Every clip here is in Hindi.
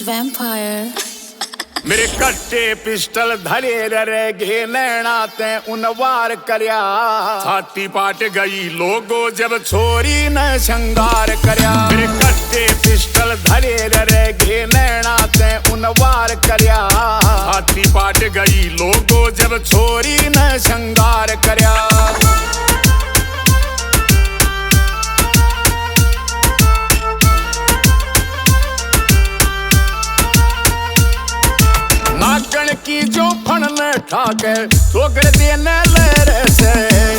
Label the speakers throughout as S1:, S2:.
S1: Vampire.
S2: मेरे कट्टे पिस्टल धरे रे घे नैना ते उन वार करया छाती पाट गई लोगो जब छोरी न श्रृंगार करया। मेरे कट्टे पिस्टल धरे रे घे नैना ते उन वार करया छाती पाट गई लोगो जब छोरी न श्रृंगार करया। नागण की जो फन ठाके ठोकर देने ले से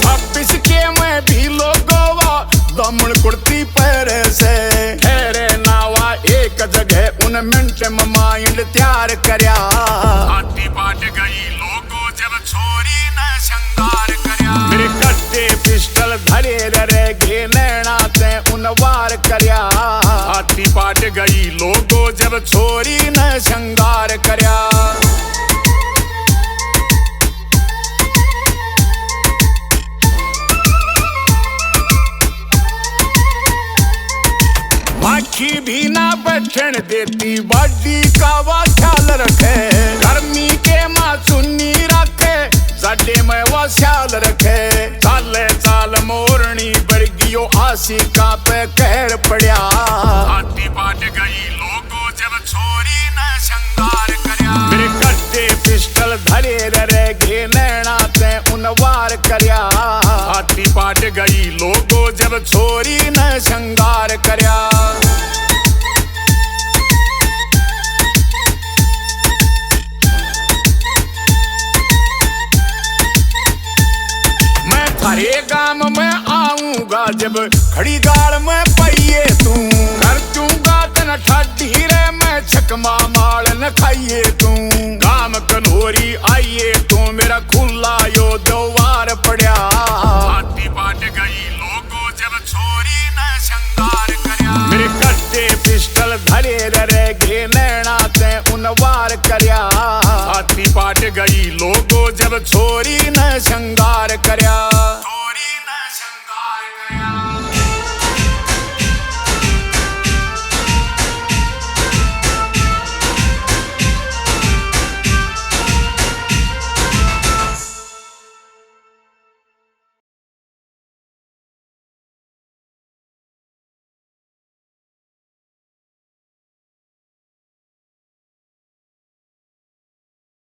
S2: वापिस के मैं भी लोगोवा दमन कुर्ती पैरे से ठहरे नावा एक जगह उन मिनट में माइंड तैयार करया छाती पाट गई लोगो जब छोरी न श्रृंगार करया। मेरे कट्टे पिस्टल धरे रे घे नैना ते उन वार करया छाती पाट गई लोगो जब छोरी न श्रृंगार करया। माखी भी ना बैठन देती बॉडी का वा ख्याल रखे गर्मी के माँ चुन्नी रखे साडे में वो ख्याल रखे चाले चाल मोरनी बढ़ गियो आशिका पे कहर पड़या छाती पाट गई लोगो जब छोरी न श्रृंगार करया। मेरे कट्टे पिस्टल धरे रे घे नैना ते उन वार करया छाती पाट गई लोगो जब छोरी न श्रृंगार करया। हरे गाम में आऊंगा जब खड़ी गाड़ में पाइए तू कर दूंगा तन ठाडी रे मैं छकमा माल न खाइए तू गाम कन्होरी आइए तू मेरा खुला यो दोवार पड़या छाती पाट गई लोगो जब छोरी न श्रृंगार करया। मेरे कट्टे पिस्टल धरे रे घे नैना ते उन वार करया छाती पाट गई लोगो जब छोरी न श्रृंगार करया। छोरी न श्रृंगार करया।